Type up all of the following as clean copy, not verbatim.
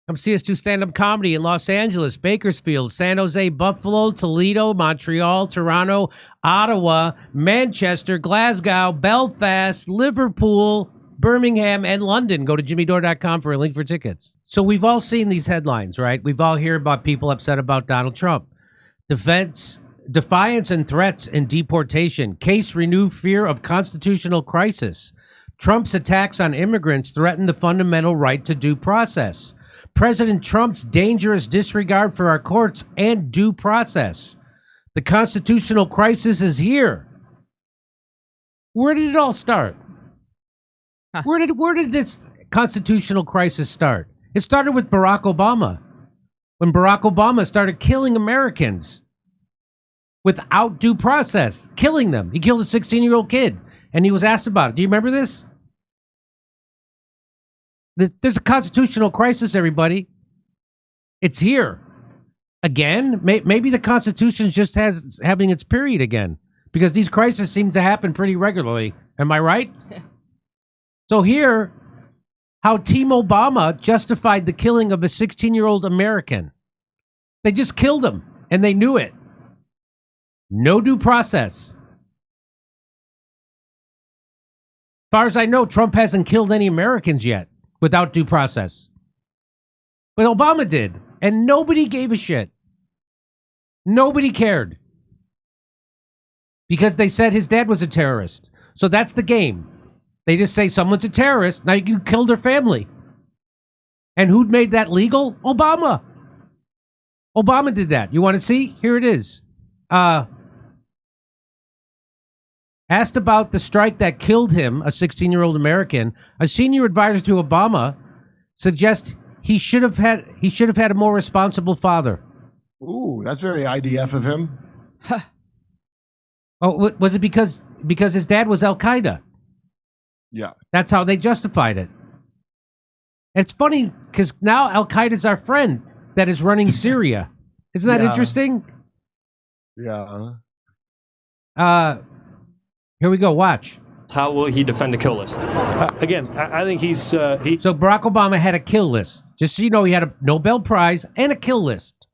Come see us do stand-up comedy in Los Angeles, Bakersfield, San Jose, Buffalo, Toledo, Montreal, Toronto, Ottawa, Manchester, Glasgow, Belfast, Liverpool, Birmingham, and London. Go to jimmydore.com for a link for tickets. So we've all seen these headlines, right? We've all heard about people upset about Donald Trump. Defiance and threats and deportation. Case renew fear of constitutional crisis. Trump's attacks on immigrants threaten the fundamental right to due process. President Trump's dangerous disregard for our courts and due process. The constitutional crisis is here. Where did it all start? Huh. Where did this constitutional crisis start? It started with Barack Obama. When Barack Obama started killing Americans without due process, killing them. He killed a 16-year-old kid, and he was asked about it. Do you remember this? There's a constitutional crisis, everybody. It's here. Again, maybe the Constitution just having its period again, because these crises seem to happen pretty regularly. Am I right? So here, how Team Obama justified the killing of a 16-year-old American. They just killed him, and they knew it. No due process. As far as I know, Trump hasn't killed any Americans yet without due process. But Obama did, and nobody gave a shit. Nobody cared. Because they said his dad was a terrorist. So that's the game. They just say someone's a terrorist, now you can kill their family. And who made that legal? Obama. Obama did that. You want to see? Here it is. Asked about the strike that killed him, a 16-year-old American, a senior advisor to Obama suggests he should have had a more responsible father. Ooh, that's very IDF of him. Oh, was it because his dad was Al Qaeda? Yeah, that's how they justified it. It's funny because now Al Qaeda's our friend that is running Syria. Isn't that interesting? Yeah. Here we go. Watch. How will he defend a kill list? Again, I think he's... So Barack Obama had a kill list. Just so you know, he had a Nobel Prize and a kill list.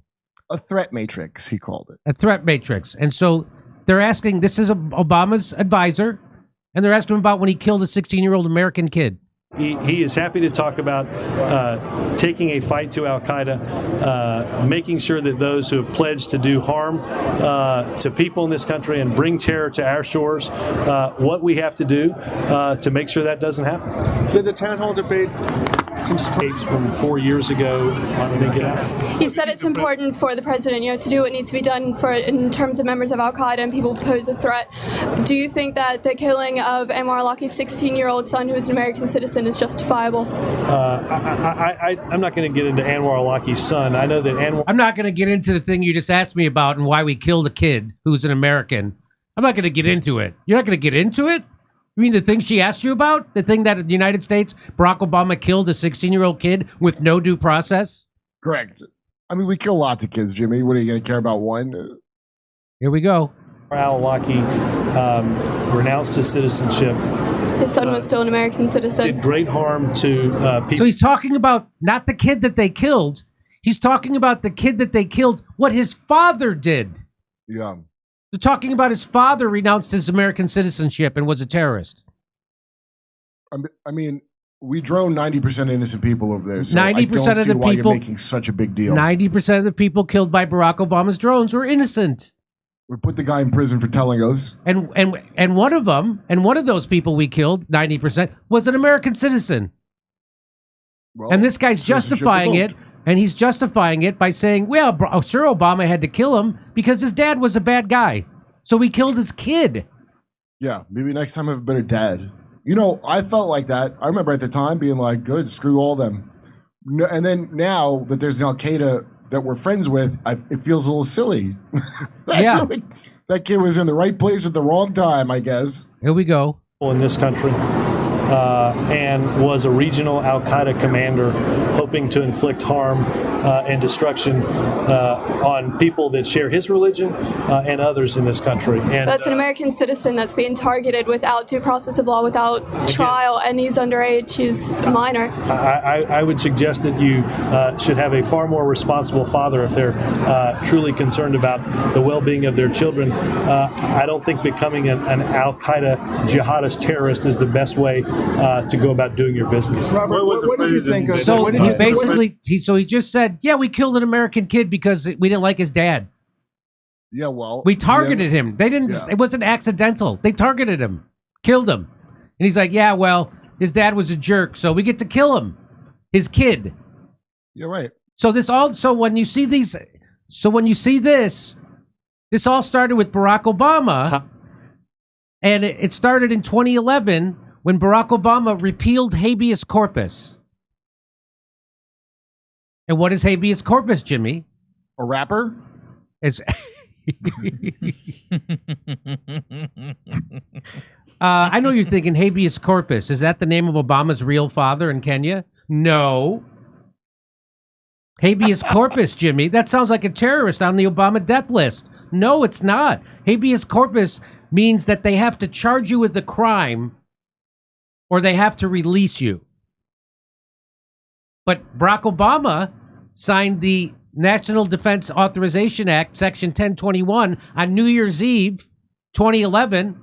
A threat matrix, he called it. A threat matrix. And so they're asking, this is Obama's advisor, and they're asking him about when he killed a 16-year-old American kid. He is happy to talk about taking a fight to Al Qaeda, making sure that those who have pledged to do harm to people in this country and bring terror to our shores, what we have to do to make sure that doesn't happen. Did the town hall debate constraints from 4 years ago get out? You said it's important for the president, to do what needs to be done in terms of members of Al Qaeda and people who pose a threat. Do you think that the killing of Anwar al-Awlaki's 16-year-old son, who is an American citizen, is justifiable? I'm not going to get into Anwar al-Awlaki's son. I know that Anwar... I'm not going to get into the thing you just asked me about and why we killed a kid who's an American. I'm not going to get into it. You're not going to get into it? You mean the thing she asked you about? The thing that in the United States, Barack Obama killed a 16-year-old kid with no due process? Correct. I mean, we kill lots of kids, Jimmy. What are you going to care about one? Here we go. Al-Awlaki renounced his citizenship. His son was still an American citizen. Did great harm to people. So he's talking about not the kid that they killed. He's talking about the kid that they killed, what his father did. Yeah. They're talking about his father renounced his American citizenship and was a terrorist. I mean, we drone 90% innocent people over there. So 90% I don't of see the why people you're making such a big deal. 90% of the people killed by Barack Obama's drones were innocent. We put the guy in prison for telling us. And one of them, and one of those people we killed, 90%, was an American citizen. Well, and this guy's justifying it, and he's justifying it by saying, well, sure, Obama had to kill him because his dad was a bad guy. So he killed his kid. Yeah, maybe next time I have a better dad. I felt like that. I remember at the time being like, good, screw all them. No, and then now that there's an Al-Qaeda that we're friends with, it feels a little silly. Yeah. That kid was in the right place at the wrong time, I guess. Here we go. In this country, and was a regional Al-Qaeda commander hoping to inflict harm and destruction on people that share his religion and others in this country. And that's an American citizen that's being targeted without due process of law, without trial, and he's underage, he's a minor. I would suggest that you should have a far more responsible father if they're truly concerned about the well-being of their children. I don't think becoming an Al-Qaeda jihadist terrorist is the best way to go about doing your business. Robert, what do you think of So he basically, he just said, yeah, we killed an American kid because we didn't like his dad. Yeah, well, We targeted him. They didn't. Yeah. It wasn't accidental. They targeted him, killed him, and he's like, yeah, well, his dad was a jerk, so we get to kill him, his kid. You're right. So this all. So when you see these, this all started with Barack Obama, and it started in 2011 when Barack Obama repealed habeas corpus. And what is habeas corpus, Jimmy? A rapper? Is I know you're thinking habeas corpus. Is that the name of Obama's real father in Kenya? No. Habeas corpus, Jimmy. That sounds like a terrorist on the Obama death list. No, it's not. Habeas corpus means that they have to charge you with the crime or they have to release you. But Barack Obama signed the National Defense Authorization Act, Section 1021, on New Year's Eve, 2011,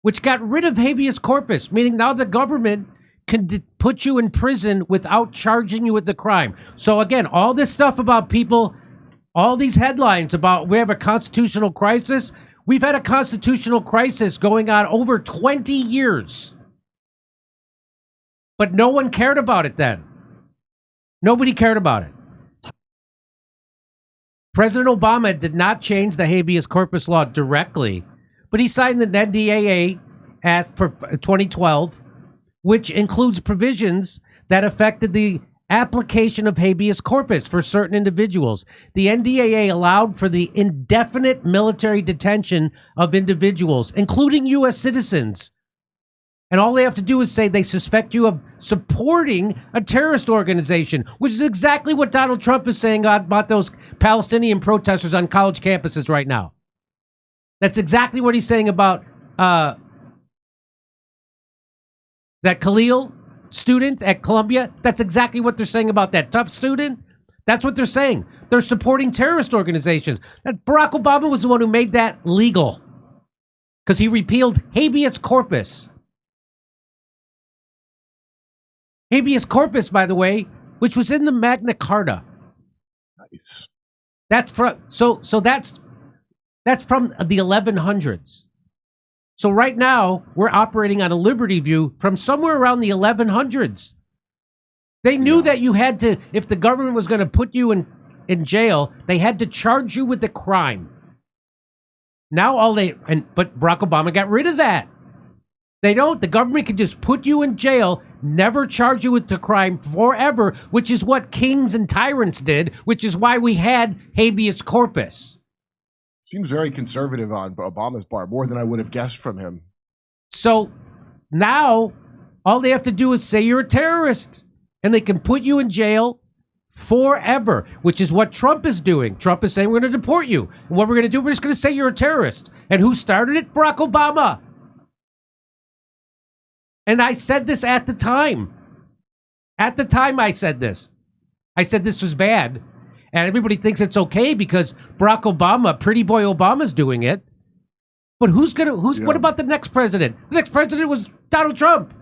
which got rid of habeas corpus, meaning now the government can put you in prison without charging you with the crime. So again, all this stuff about people, all these headlines about we have a constitutional crisis, we've had a constitutional crisis going on over 20 years. But no one cared about it then. Nobody cared about it. President Obama did not change the habeas corpus law directly, but he signed the NDAA Act for 2012, which includes provisions that affected the application of habeas corpus for certain individuals. The NDAA allowed for the indefinite military detention of individuals, including U.S. citizens. And all they have to do is say they suspect you of supporting a terrorist organization, which is exactly what Donald Trump is saying about those Palestinian protesters on college campuses right now. That's exactly what he's saying about that Khalil student at Columbia. That's exactly what they're saying about that tough student. That's what they're saying. They're supporting terrorist organizations. That Barack Obama was the one who made that legal because he repealed habeas corpus. Habeas corpus, by the way, which was in the Magna Carta. Nice. That's from that's from the 1100s. So right now we're operating on a Liberty View from somewhere around the 1100s. They knew that you had to, if the government was going to put you in jail, they had to charge you with the crime. Now but Barack Obama got rid of that. They don't. The government can just put you in jail, never charge you with the crime forever, which is what kings and tyrants did, which is why we had habeas corpus. Seems very conservative on Obama's part, more than I would have guessed from him. So now all they have to do is say you're a terrorist, and they can put you in jail forever, which is what Trump is doing. Trump is saying we're going to deport you. And what we're going to do, we're just going to say you're a terrorist. And who started it? Barack Obama. And I said this at the time. At the time I said this. I said this was bad. And everybody thinks it's okay because Barack Obama, pretty boy Obama's doing it. But what about the next president? The next president was Donald Trump.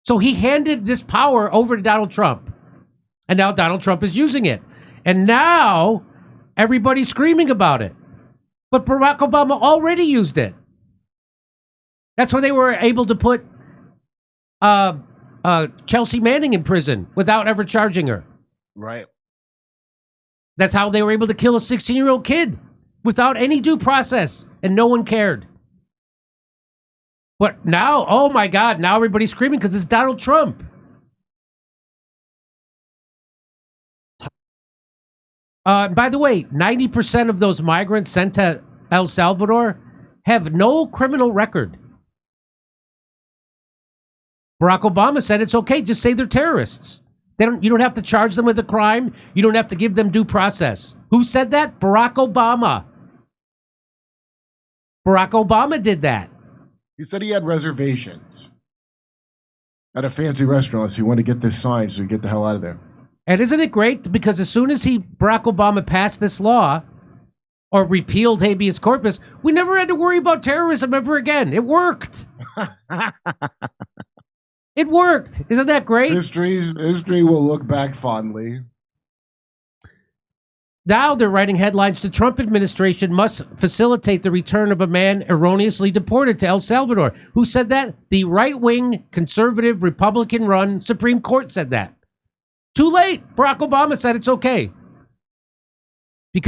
So he handed this power over to Donald Trump. And now Donald Trump is using it. And now everybody's screaming about it. But Barack Obama already used it. That's why they were able to put Chelsea Manning in prison without ever charging her. Right. That's how they were able to kill a 16-year-old kid without any due process, and no one cared. But now, oh my God, now everybody's screaming because it's Donald Trump. By the way, 90% of those migrants sent to El Salvador have no criminal record. Barack Obama said it's okay. Just say they're terrorists. You don't have to charge them with a crime. You don't have to give them due process. Who said that? Barack Obama. Barack Obama did that. He said he had reservations at a fancy restaurant, so he wanted to get this sign so he get the hell out of there. And isn't it great? Because as soon as Barack Obama passed this law or repealed habeas corpus, we never had to worry about terrorism ever again. It worked. It worked. Isn't that great? History will look back fondly. Now they're writing headlines. The Trump administration must facilitate the return of a man erroneously deported to El Salvador. Who said that? The right-wing, conservative, Republican-run Supreme Court said that. Too late. Barack Obama said it's okay.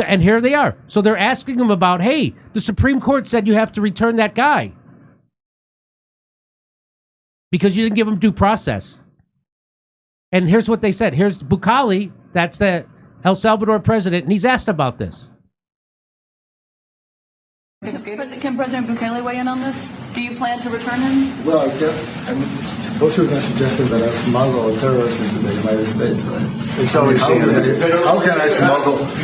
And here they are. So they're asking him about, hey, the Supreme Court said you have to return that guy because you didn't give him due process. And here's what they said. Here's Bukele, that's the El Salvador president, and he's asked about this. Can President Bukele weigh in on this? Do you plan to return him? Well, both of them suggested that I smuggle a terrorist into the United States, right?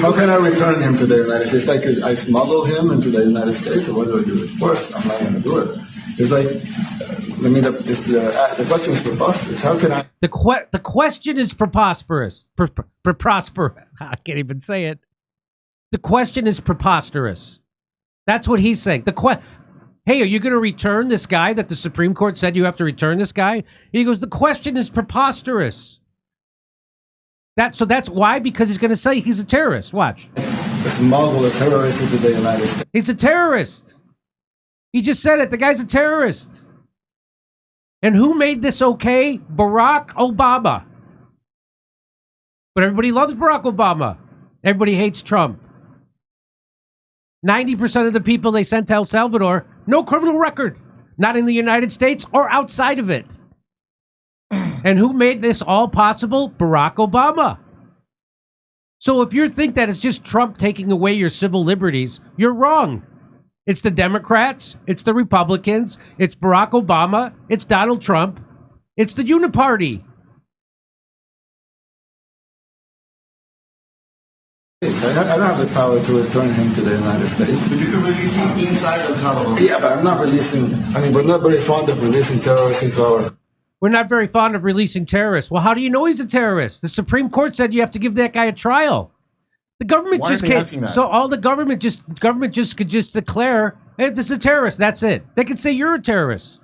How can I return him to the United States? Like, I smuggle him into the United States, or what do I do? First, I'm not going to do it. It's like, the question is preposterous. How can I? The question is preposterous. I can't even say it. The question is preposterous. That's what he's saying. Hey, are you going to return this guy that the Supreme Court said you have to return this guy? He goes, the question is preposterous. So that's why? Because he's going to say he's a terrorist. Watch. Smuggle a terrorist into the United States. He's a terrorist. He just said it. The guy's a terrorist. And who made this okay? Barack Obama. But everybody loves Barack Obama. Everybody hates Trump. 90% of the people they sent to El Salvador, no criminal record. Not in the United States or outside of it. And who made this all possible? Barack Obama. So if you think that it's just Trump taking away your civil liberties, you're wrong. It's the Democrats, it's the Republicans, it's Barack Obama, it's Donald Trump, it's the Uniparty. I don't have the power to return him to the United States. But you can release him inside El Salvador. Yeah, but I'm not releasing. I mean, we're not very fond of releasing terrorists into our. We're not very fond of releasing terrorists. Well, how do you know he's a terrorist? The Supreme Court said you have to give that guy a trial. The government Why just are they can't. asking that? So all the government could just declare, hey, this is a terrorist. That's it. They could say you're a terrorist.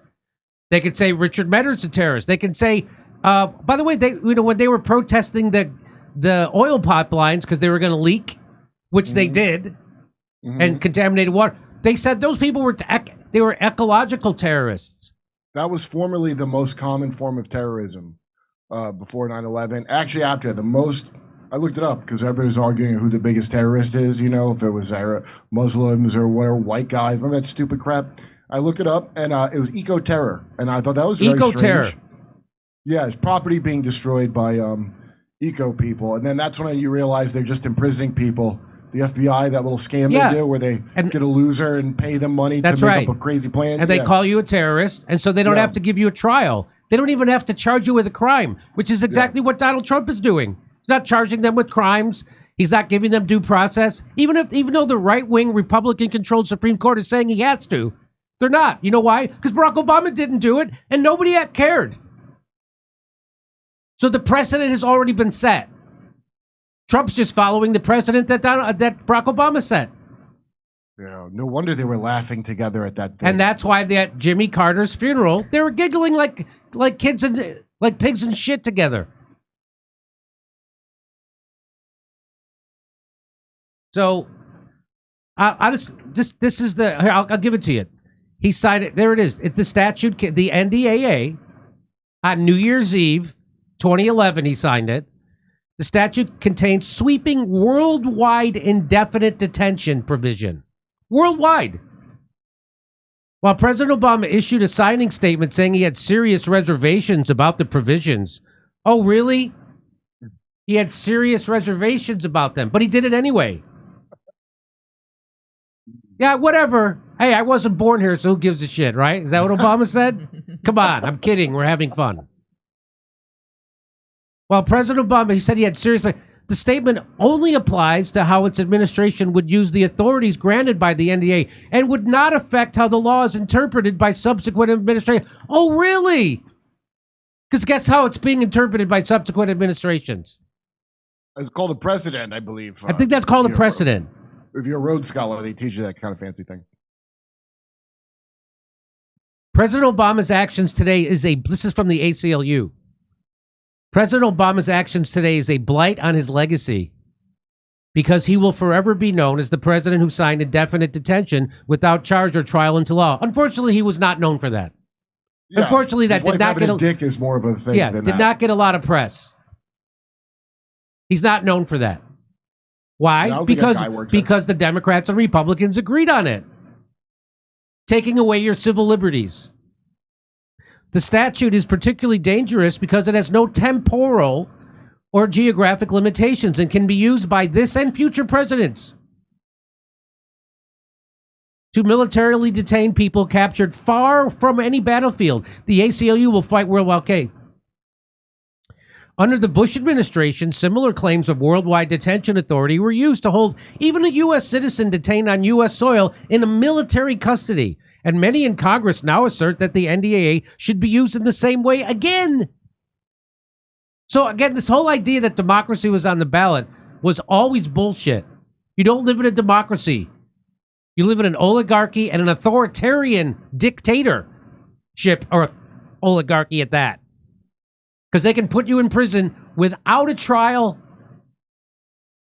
They could say Richard Medard's a terrorist. They can say, by the way, when they were protesting the oil pipelines because they were going to leak, which they did, and contaminated water, they said those people were ecological terrorists. That was formerly the most common form of terrorism before 9/11. Actually, after the most, I looked it up because everybody was arguing who the biggest terrorist is, you know, if it was Muslims or whatever, white guys. Remember that stupid crap? I looked it up, and it was eco-terror. And I thought that was very Eco-terror. strange. Yeah, it's property being destroyed by eco people. And then that's when you realize they're just imprisoning people. The FBI, that little scam they do where they get a loser and pay them money to make up a crazy plan. And they call you a terrorist, and so they don't have to give you a trial. They don't even have to charge you with a crime, which is exactly what Donald Trump is doing. He's not charging them with crimes. He's not giving them due process. Even though the right-wing Republican-controlled Supreme Court is saying he has to, they're not. You know why? Because Barack Obama didn't do it, and nobody cared. So the precedent has already been set. Trump's just following the precedent that Barack Obama set. Yeah, no wonder they were laughing together at that thing. And that's why at Jimmy Carter's funeral, they were giggling like kids and like pigs and shit together. So, this is the. Here, I'll give it to you. He signed it. There it is. It's the statute, the NDAA, on New Year's Eve, 2011. He signed it. The statute contains sweeping worldwide indefinite detention provision. Worldwide. While President Obama issued a signing statement saying he had serious reservations about the provisions. Oh, really? He had serious reservations about them, but he did it anyway. Yeah, whatever. Hey, I wasn't born here, so who gives a shit, right? Is that what Obama said? Come on, I'm kidding. We're having fun. Well, President Obama, he said he had serious... The statement only applies to how its administration would use the authorities granted by the NDA and would not affect how the law is interpreted by subsequent administrations. Oh, really? Because guess how it's being interpreted by subsequent administrations? It's called a precedent, I believe. I think that's called a precedent. If you're a Rhodes Scholar, they teach you that kind of fancy thing. President Obama's actions today this is from the ACLU. President Obama's actions today is a blight on his legacy because he will forever be known as the president who signed indefinite detention without charge or trial into law. Unfortunately, he was not known for that. Yeah, Unfortunately, that did not get a dick is more of a thing. Yeah, than did that. not get a lot of press. He's not known for that. Why? Yeah, I don't think that guy works because the Democrats and Republicans agreed on it. Taking away your civil liberties. The statute is particularly dangerous because it has no temporal or geographic limitations and can be used by this and future presidents to militarily detain people captured far from any battlefield. The ACLU will fight World War K. Under the Bush administration, similar claims of worldwide detention authority were used to hold even a U.S. citizen detained on U.S. soil in a military custody. And many in Congress now assert that the NDAA should be used in the same way again. So again, this whole idea that democracy was on the ballot was always bullshit. You don't live in a democracy. You live in an oligarchy and an authoritarian dictatorship, or oligarchy at that. Because they can put you in prison without a trial,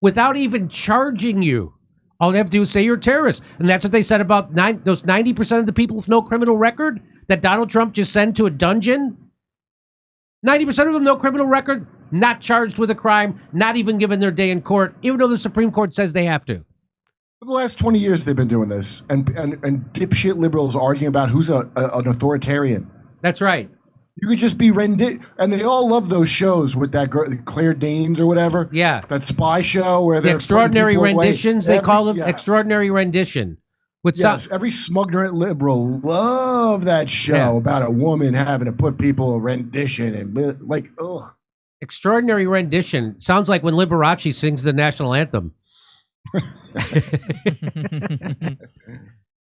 without even charging you. All they have to do is say you're a terrorist. And that's what they said about those 90% of the people with no criminal record that Donald Trump just sent to a dungeon. 90% of them, no criminal record, not charged with a crime, not even given their day in court, even though the Supreme Court says they have to. For the last 20 years, they've been doing this. And dipshit liberals arguing about who's an authoritarian. That's right. You could just be and they all love those shows with that girl, Claire Danes or whatever. Yeah. That spy show where they're the extraordinary renditions, they call them. Yeah. Extraordinary rendition. With every smug liberal love that show about a woman having to put people in rendition and like, ugh. Extraordinary rendition sounds like when Liberace sings the national anthem.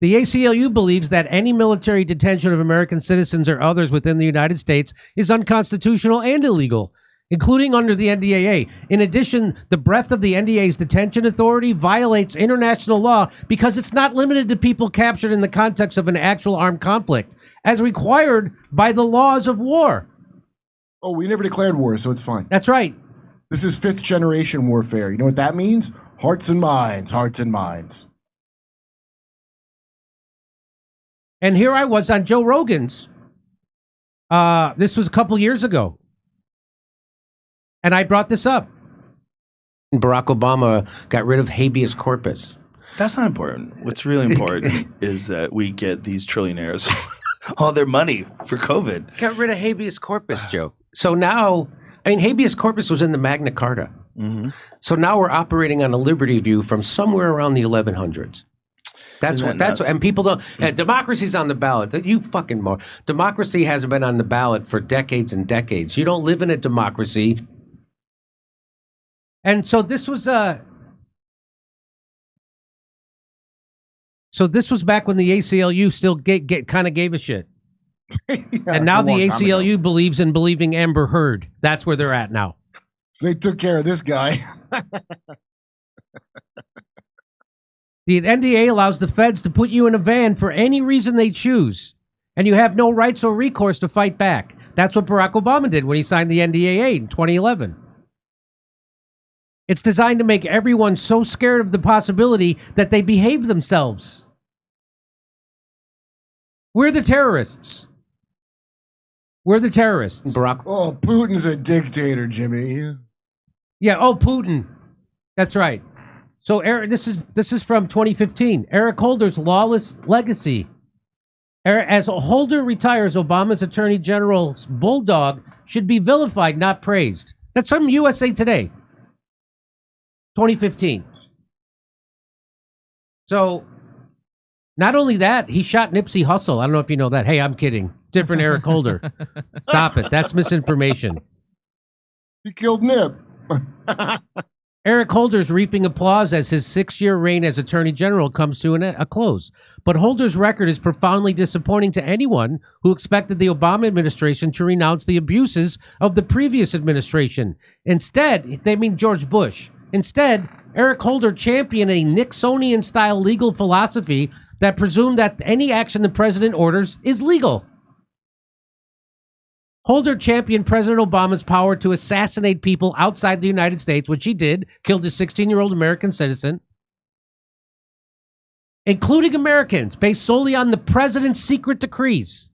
The ACLU believes that any military detention of American citizens or others within the United States is unconstitutional and illegal, including under the NDAA. In addition, the breadth of the NDAA's detention authority violates international law because it's not limited to people captured in the context of an actual armed conflict, as required by the laws of war. Oh, we never declared war, so it's fine. That's right. This is 5th generation warfare. You know what that means? Hearts and minds, hearts and minds. And here I was on Joe Rogan's. This was a couple years ago. And I brought this up. Barack Obama got rid of habeas corpus. That's not important. What's really important is that we get these trillionaires all their money for COVID. Got rid of habeas corpus, Joe. So now, I mean, habeas corpus was in the Magna Carta. Mm-hmm. So now we're operating on a liberty view from somewhere around the 1100s. That's what. And people don't. Democracy's on the ballot. You fucking more. Democracy hasn't been on the ballot for decades and decades. You don't live in a democracy. And so this was So this was back when the ACLU still kind of gave a shit. And now the ACLU believes in believing Amber Heard. That's where they're at now. So they took care of this guy. The NDA allows the feds to put you in a van for any reason they choose, and you have no rights or recourse to fight back. That's what Barack Obama did when he signed the NDAA in 2011. It's designed to make everyone so scared of the possibility that they behave themselves. We're the terrorists. We're the terrorists. Barack. Oh, Putin's a dictator, Jimmy. Yeah. Oh, Putin. That's right. So, Eric, this is from 2015. Eric Holder's lawless legacy. As Holder retires, Obama's Attorney General's bulldog should be vilified, not praised. That's from USA Today. 2015. So, Not only that, he shot Nipsey Hussle. I don't know if you know that. Hey, I'm kidding. Different Eric Holder. Stop it. That's misinformation. He killed Nip. Eric Holder's reaping applause as his 6-year reign as Attorney General comes to a close. But Holder's record is profoundly disappointing to anyone who expected the Obama administration to renounce the abuses of the previous administration. Instead, they mean George Bush. Instead, Eric Holder championed a Nixonian-style legal philosophy that presumed that any action the president orders is legal. Holder championed President Obama's power to assassinate people outside the United States, which he did, killed a 16-year-old American citizen, including Americans, based solely on the president's secret decrees.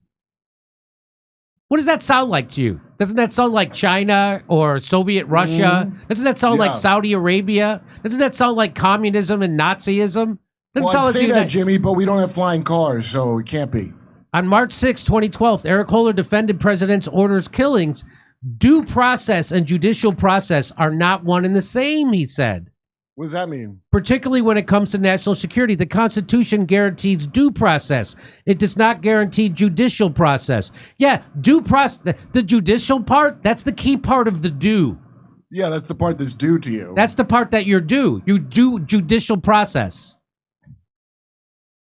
What does that sound like to you? Doesn't that sound like China or Soviet Russia? Doesn't that sound like Saudi Arabia? Doesn't that sound like communism and Nazism? Well, I'd say that, Jimmy, but we don't have flying cars, so it can't be. On March 6, 2012, Eric Holder defended President's orders killings. Due process and judicial process are not one and the same, he said. What does that mean? Particularly when it comes to national security. The Constitution guarantees due process. It does not guarantee judicial process. Yeah, due process, the judicial part, that's the key part of the due. Yeah, that's the part that's due to you. That's the part that you're due. You do judicial process.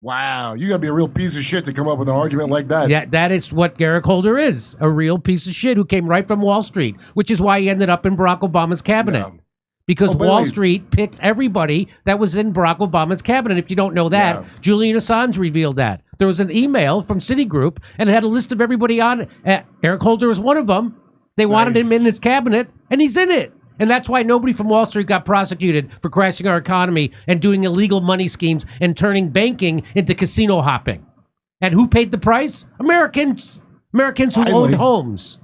Wow, you gotta be a real piece of shit to come up with an argument like that. Yeah, that is what Eric Holder is, a real piece of shit who came right from Wall Street, which is why he ended up in Barack Obama's cabinet. Yeah. Because Wall Street picked everybody that was in Barack Obama's cabinet. If you don't know that, Julian Assange revealed that. There was an email from Citigroup, and it had a list of everybody on it. Eric Holder was one of them. They wanted him in his cabinet, and he's in it. And that's why nobody from Wall Street got prosecuted for crashing our economy and doing illegal money schemes and turning banking into casino hopping. And who paid the price? Americans who owned homes.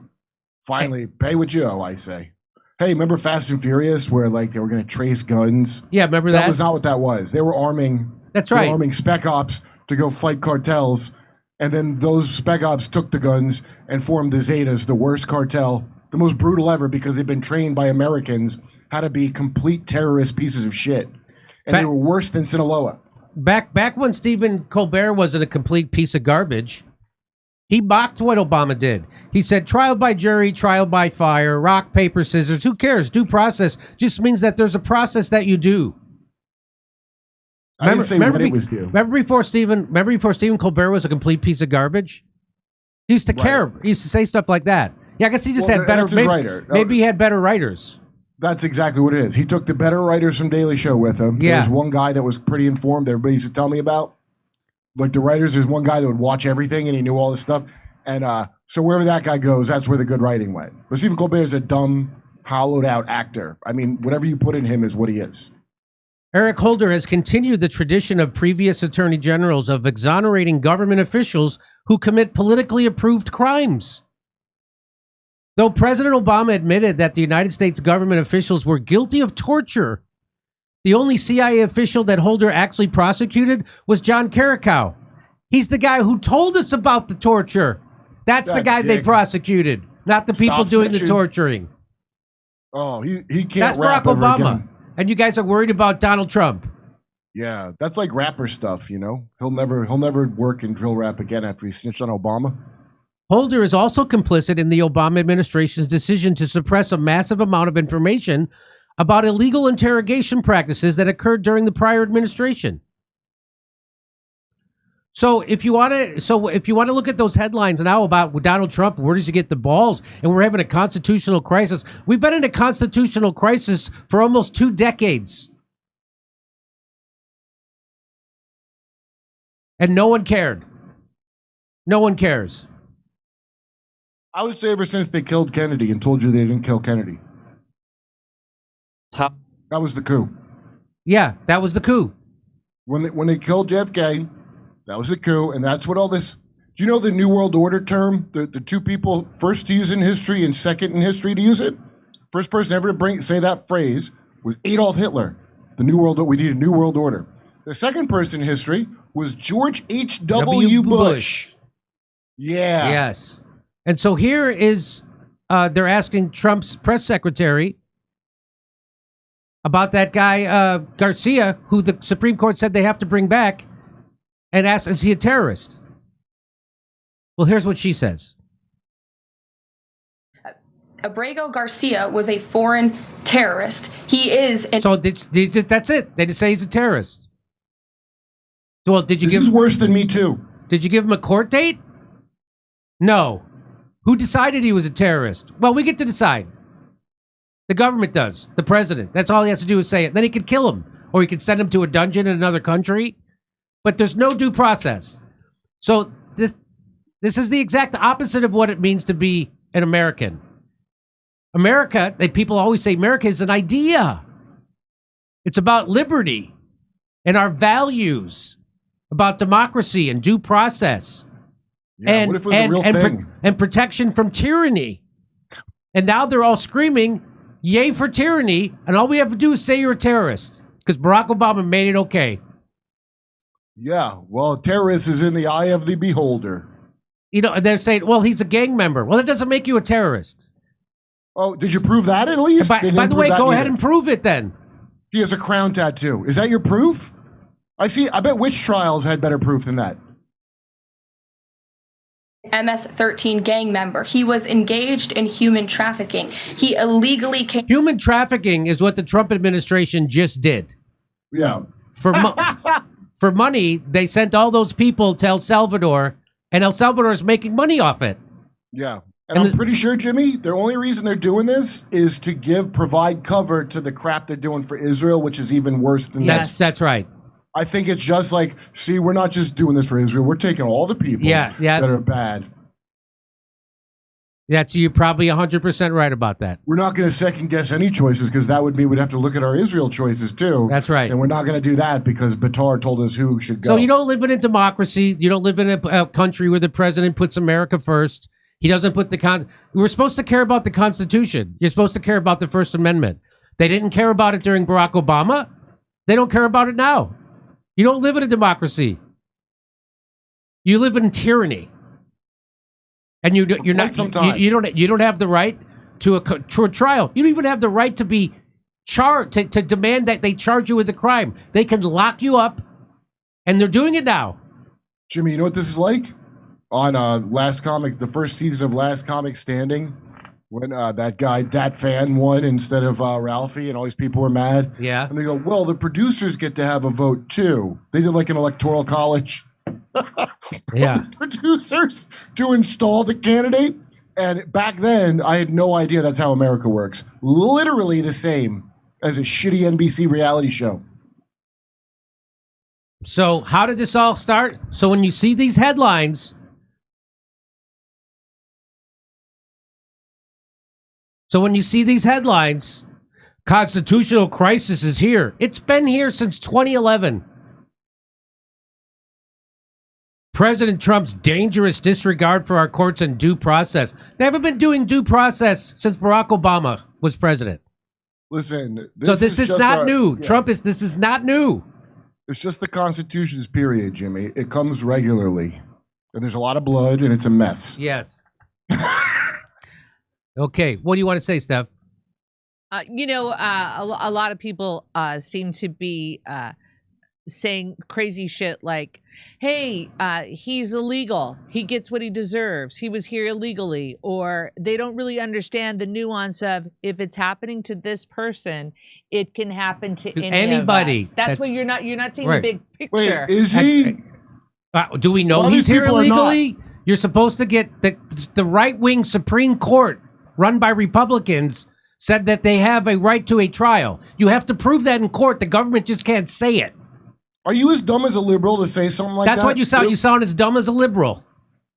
Finally, pay what you owe, I say. Hey, remember Fast and Furious where like they were going to trace guns? Yeah, remember that? That was not what that was. They were arming. That's right. They were arming spec ops to go fight cartels, and then those spec ops took the guns and formed the Zetas, the worst cartel. The most brutal ever because they've been trained by Americans how to be complete terrorist pieces of shit. And they were worse than Sinaloa. Back when Stephen Colbert wasn't a complete piece of garbage, he mocked what Obama did. He said trial by jury, trial by fire, rock, paper, scissors. Who cares? Due process just means that there's a process that you do. I didn't say when it was due. Remember before Stephen Colbert was a complete piece of garbage? He used to care. He used to say stuff like that. Yeah, I guess he just had better. Maybe he had better writers. That's exactly what it is. He took the better writers from Daily Show with him. Yeah. There was one guy that was pretty informed. Everybody used to tell me about. Like the writers, there's one guy that would watch everything and he knew all this stuff. And so wherever that guy goes, that's where the good writing went. But Stephen Colbert is a dumb, hollowed out actor. I mean, whatever you put in him is what he is. Eric Holder has continued the tradition of previous attorney generals of exonerating government officials who commit politically approved crimes. Though President Obama admitted that the United States government officials were guilty of torture, the only CIA official that Holder actually prosecuted was John Carricow. He's the guy who told us about the torture. That's the guy they prosecuted, not the people doing the torturing. Oh, he can't That's rap Barack ever Obama. again. And you guys are worried about Donald Trump. Yeah, that's like rapper stuff, you know? He'll never work in drill rap again after he snitched on Obama. Holder is also complicit in the Obama administration's decision to suppress a massive amount of information about illegal interrogation practices that occurred during the prior administration. So if you want to look at those headlines now about Donald Trump, where does he get the balls? And we're having a constitutional crisis. We've been in a constitutional crisis for almost 2 decades. And no one cared. No one cares. I would say ever since they killed Kennedy and told you they didn't kill Kennedy. That was the coup. Yeah, that was the coup. When they killed JFK, that was the coup, and that's what all this. Do you know the New World Order term? The two people first to use it in history and second in history to use it. First person ever to say that phrase was Adolf Hitler. The New World. We need a New World Order. The second person in history was George H.W. Bush. Yeah. Yes. And so here is, they're asking Trump's press secretary about that guy, Garcia, who the Supreme Court said they have to bring back. and asks, is he a terrorist? Well, here's what she says. Abrego Garcia was a foreign terrorist. He is. So that's it. They just say he's a terrorist. Well, did you This is worse than Me Too. Did you give him a court date? No. Who decided he was a terrorist? Well, we get to decide. The government does. The president. That's all he has to do is say it. Then he could kill him, or he could send him to a dungeon in another country. But there's no due process. So this is the exact opposite of what it means to be an American. America, people always say America is an idea. It's about liberty and our values, about democracy and due process. Yeah, what if it was a real thing? And protection from tyranny. And now they're all screaming, yay for tyranny, and all we have to do is say you're a terrorist, because Barack Obama made it okay. Yeah, well, terrorist is in the eye of the beholder. You know, they're saying, well, he's a gang member. Well, that doesn't make you a terrorist. Oh, did you prove that at least? By the way, go ahead and prove it then. He has a crown tattoo. Is that your proof? I bet witch trials had better proof than that. MS-13 gang member. He was engaged in human trafficking. He illegally came. Human trafficking is what the Trump administration just did. Yeah. For money, they sent all those people to El Salvador, and El Salvador is making money off it. Yeah. And I'm pretty sure, Jimmy, the only reason they're doing this is to provide cover to the crap they're doing for Israel, which is even worse than this. That's right. I think it's just like, see, we're not just doing this for Israel. We're taking all the people that are bad. That's you're probably 100% right about that. We're not going to second guess any choices, because that would mean we'd have to look at our Israel choices too. That's right. And we're not going to do that because Batar told us who should go. So you don't live in a democracy. You don't live in a country where the president puts America first. He doesn't put we're supposed to care about the Constitution. You're supposed to care about the First Amendment. They didn't care about it during Barack Obama. They don't care about it now. You don't live in a democracy. You live in tyranny. And you don't have the right to a trial. You don't even have the right to be charged, to demand that they charge you with a crime. They can lock you up, and they're doing it now. Jimmy, you know what this is like? On the first season of Last Comic Standing, when that fan won instead of Ralphie, and all these people were mad. Yeah. And they go, well, the producers get to have a vote too. They did like an electoral college. Yeah. The producers to install the candidate. And back then, I had no idea that's how America works. Literally the same as a shitty NBC reality show. So how did this all start? So when you see these headlines... constitutional crisis is here. It's been here since 2011. President Trump's dangerous disregard for our courts and due process. They haven't been doing due process since Barack Obama was president. Listen, this is not new. Yeah. This is not new. It's just the Constitution's period, Jimmy. It comes regularly. And there's a lot of blood, and it's a mess. Yes. Okay, what do you want to say, Steph? A lot of people seem to be saying crazy shit like, hey, he's illegal. He gets what he deserves. He was here illegally. Or they don't really understand the nuance of, if it's happening to this person, it can happen to anybody. That's why you're not seeing the big picture. Wait, is he? Do we know he's here illegally? You're supposed to get the right-wing Supreme Court, run by Republicans, said that they have a right to a trial. You have to prove that in court. The government just can't say it. Are you as dumb as a liberal to say something like that? That's what you sound. You sound as dumb as a liberal.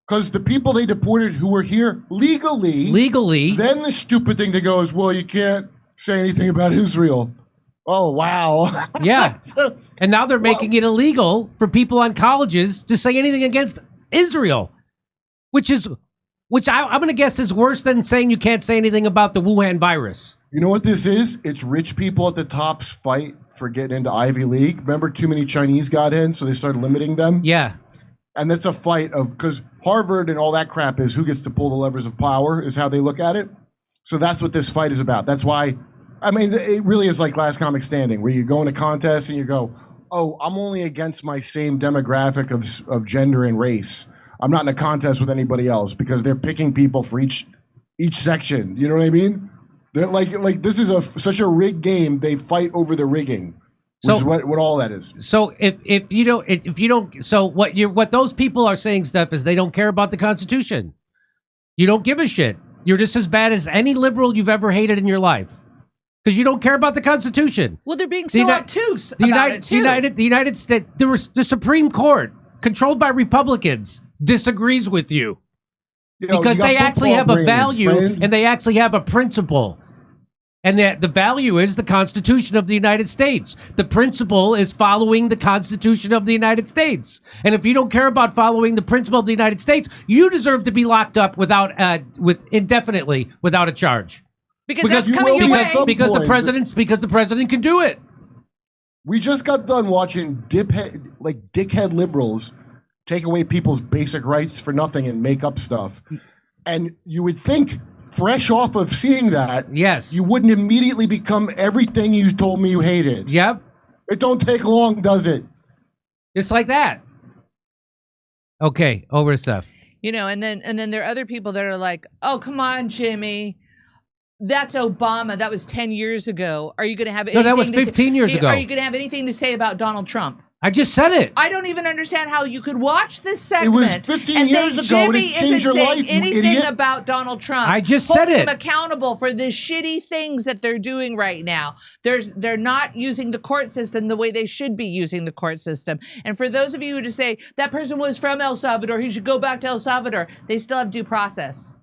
Because the people they deported who were here legally, then the stupid thing to go is, well, you can't say anything about Israel. Oh, wow. Yeah. And now they're making it illegal for people on colleges to say anything against Israel, which I'm going to guess is worse than saying you can't say anything about the Wuhan virus. You know what this is? It's rich people at the top's fight for getting into Ivy League. Remember, too many Chinese got in, so they started limiting them? Yeah. And that's a fight because Harvard and all that crap is who gets to pull the levers of power is how they look at it. So that's what this fight is about. That's why, I mean, it really is like Last Comic Standing, where you go in a contest and you go, oh, I'm only against my same demographic of gender and race. I'm not in a contest with anybody else because they're picking people for each section. You know what I mean? They're like this is such a rigged game. They fight over the rigging. Which is what all that is. So if you don't, so what those people are saying stuff is they don't care about the Constitution. You don't give a shit. You're just as bad as any liberal you've ever hated in your life because you don't care about the Constitution. Well, they're being so obtuse about it too. The United States, the Supreme Court, controlled by Republicans, disagrees with you because they actually have a value and they actually have a principle. And that the value is the Constitution of the United States. The principle is following the Constitution of the United States. And if you don't care about following the principle of the United States, you deserve to be locked up indefinitely without a charge. Because that's coming your way. Because the president can do it. We just got done watching dickhead liberals take away people's basic rights for nothing and make up stuff. And you would think, fresh off of seeing that, yes, you wouldn't immediately become everything you told me you hated. Yep. It don't take long, does it? Just like that. Okay, over to stuff. You know, and then there are other people that are like, "Oh, come on, Jimmy. That's Obama. That was 10 years ago. Are you going to have anything? No, that was 15 years ago. Are you going to have anything to say about Donald Trump?" I just said it. I don't even understand how you could watch this segment. It was 15 years ago and it changed your life, you anything idiot. About Donald Trump. I just said it. Holding him accountable for the shitty things that they're doing right now. They're not using the court system the way they should be using the court system. And for those of you who just say that person was from El Salvador, he should go back to El Salvador, they still have due process.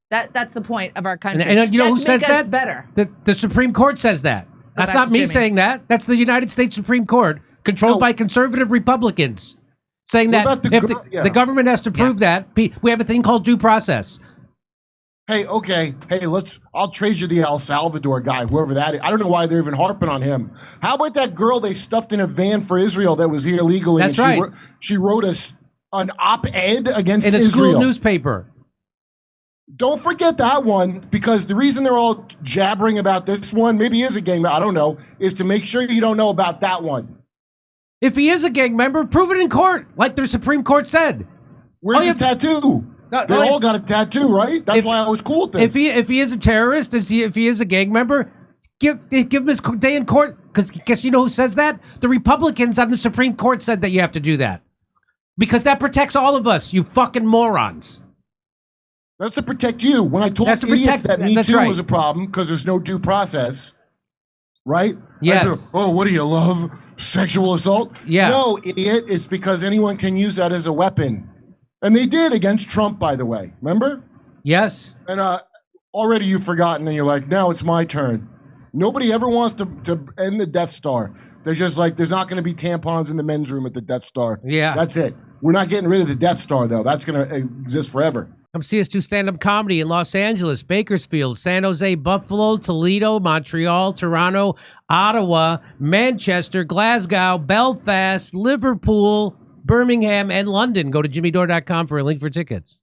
That's the point of our country. And you know who says that? Better. The Supreme Court says that. That's not me saying that. That's the United States Supreme Court, controlled by conservative Republicans, saying that if the government has to prove that, we have a thing called due process. Hey, okay. Hey, I'll trade you the El Salvador guy, whoever that is. I don't know why they're even harping on him. How about that girl they stuffed in a van for Israel that was here illegally? That's right. She wrote an op-ed against in a Israel. school newspaper. Don't forget that one, because the reason they're all jabbering about this one, maybe he is a gang member, I don't know, is to make sure you don't know about that one. If he is a gang member, prove it in court, like their Supreme Court said. Where's his tattoo? They all got a tattoo, right? That's why I was cool with this. If he is a terrorist, if he is a gang member, give him his day in court. Because guess you know who says that? The Republicans on the Supreme Court said that you have to do that. Because that protects all of us, you fucking morons. That's to protect you. When I told idiots that Me Too was a problem because there's no due process, right? Yes. Oh, what do you love? Sexual assault? Yeah. No, idiot. It's because anyone can use that as a weapon. And they did against Trump, by the way. Remember? Yes. And already you've forgotten and you're like, now it's my turn. Nobody ever wants to end the Death Star. They're just like, there's not going to be tampons in the men's room at the Death Star. Yeah. That's it. We're not getting rid of the Death Star, though. That's going to exist forever. Come see us do stand-up comedy in Los Angeles, Bakersfield, San Jose, Buffalo, Toledo, Montreal, Toronto, Ottawa, Manchester, Glasgow, Belfast, Liverpool, Birmingham, and London. Go to jimmydore.com for a link for tickets.